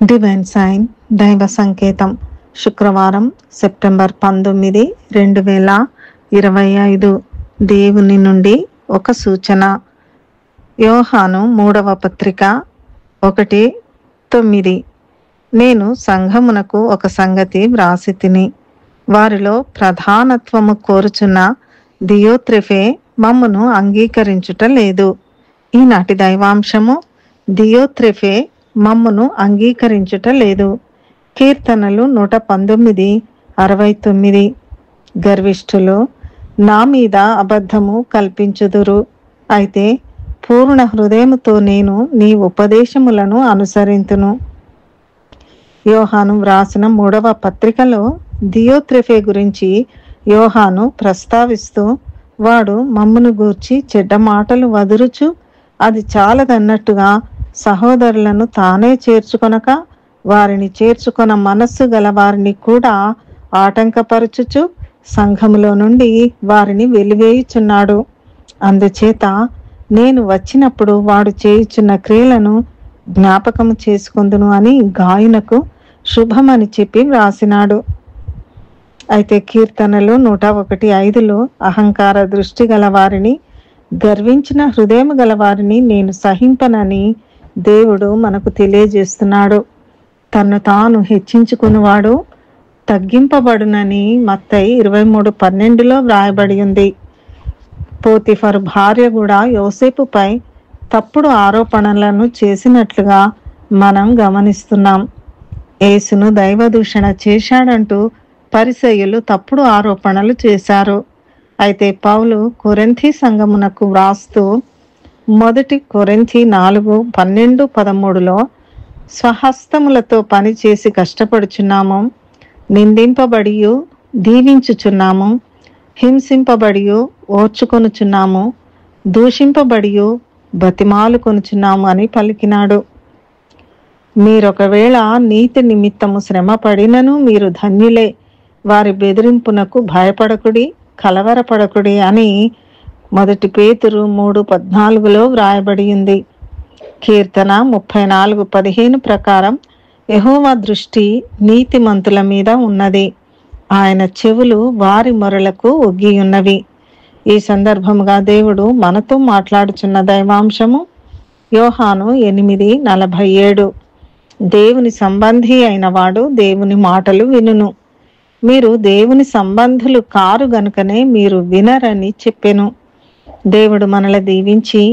Divine sign దైవ సంకేతం శుక్రవారం సెప్టెంబర్ 19, 2025 దేవుని నుండి ఒక సూచన. యోహాను 3వ పత్రిక 1:9. నేను సంఘమునకు ఒక సంగతి వ్రాసి తిని, వారిలో ప్రధానత్వము కోరుచున్న దియోత్రెఫే మమ్మును అంగీకరించుట లేదు. ఈనాటి దైవాంశము దియోత్రెఫే మమ్మును అంగీకరించుట లేదు. కీర్తనలు 119:69. గర్విష్ఠులు నా మీద అబద్ధము కల్పించుదురు, అయితే పూర్ణ హృదయముతో నేను నీ ఉపదేశములను అనుసరింతును. యోహాను వ్రాసిన 3వ పత్రికలో దియోత్రెఫే గురించి యోహాను ప్రస్తావిస్తూ, వాడు మమ్మును గూర్చి చెడ్డ మాటలు వదురుచు అది చాలదన్నట్టుగా సహోదరులను తానే చేర్చుకొనక వారిని చేర్చుకొన మనస్సు గల వారిని కూడా ఆటంకపరచుచు సంఘములో నుండి వారిని వెలివేయుచున్నాడు. అందుచేత నేను వచ్చినప్పుడు వాడు చేయుచున్న క్రియలను జ్ఞాపకము చేసుకొందును అని గాయనకు శుభమని చెప్పి వ్రాసినాడు. అయితే కీర్తనలు 101:5లో అహంకార దృష్టి గల వారిని, గర్వించిన హృదయం గల వారిని నేను సహింపనని దేవుడు మనకు తెలియజేస్తున్నాడు. తన్ను తాను హెచ్చించుకునివాడు తగ్గింపబడునని మత్తయి 23:12లో వ్రాయబడి ఉంది. పోతిఫరు భార్య కూడా యోసేపుపై తప్పుడు ఆరోపణలను చేసినట్లుగా మనం గమనిస్తున్నాం. యేసును దైవదూషణ చేశాడంటూ పరిసయ్యులు తప్పుడు ఆరోపణలు చేశారు. అయితే పౌలు కొరింథీ సంఘమునకు వ్రాస్తూ 1 కొరింథీ 4:12-13లో స్వహస్తములతో పనిచేసి కష్టపడుచున్నాము, నిందింపబడియు దీవించుచున్నాము, హింసింపబడియు ఓర్చుకొనుచున్నాము, దూషింపబడియు బతిమాలుకొనుచున్నాము అని పలికినాడు. మీరొకవేళ నీతి నిమిత్తము శ్రమ పడినను మీరు ధన్యులే, వారి బెదిరింపునకు భయపడకుడి, కలవరపడకుడి అని 1 పేతురు 3:14లో వ్రాయబడి ఉంది. కీర్తన 34:15 ప్రకారం యెహోవా దృష్టి నీతిమంతుల మీద ఉన్నది, ఆయన చెవులు వారి మొరలకు ఒగ్గియున్నవి. ఈ సందర్భముగా దేవుడు మనతో మాట్లాడుచున్న దైవాంశము యోహాను 8:47. దేవుని సంబంధి అయిన వాడు దేవుని మాటలు వినును. మీరు దేవుని సంబంధులు కారు గనుకనే మీరు వినరని చెప్పెను. దేవుడు మనల దీవించి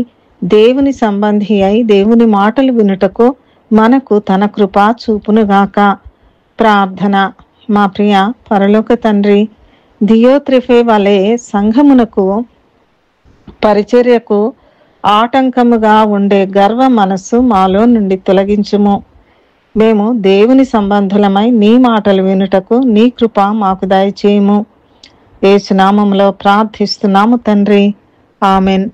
దేవుని సంబంధి అయి దేవుని మాటలు వినుటకు మనకు తన కృప చూపునుగాక. ప్రార్థన. మా ప్రియ పరలోక తండ్రి, దియోత్రెఫే వలె సంఘమునకు పరిచర్యకు ఆటంకముగా ఉండే గర్వ మనస్సు మాలో నుండి తొలగించుము. మేము దేవుని సంబంధులమై నీ మాటలు వినుటకు నీ కృప మాకు దయచేయము. యేసు నామములో ప్రార్థిస్తున్నాము తండ్రి, ఆమెన్.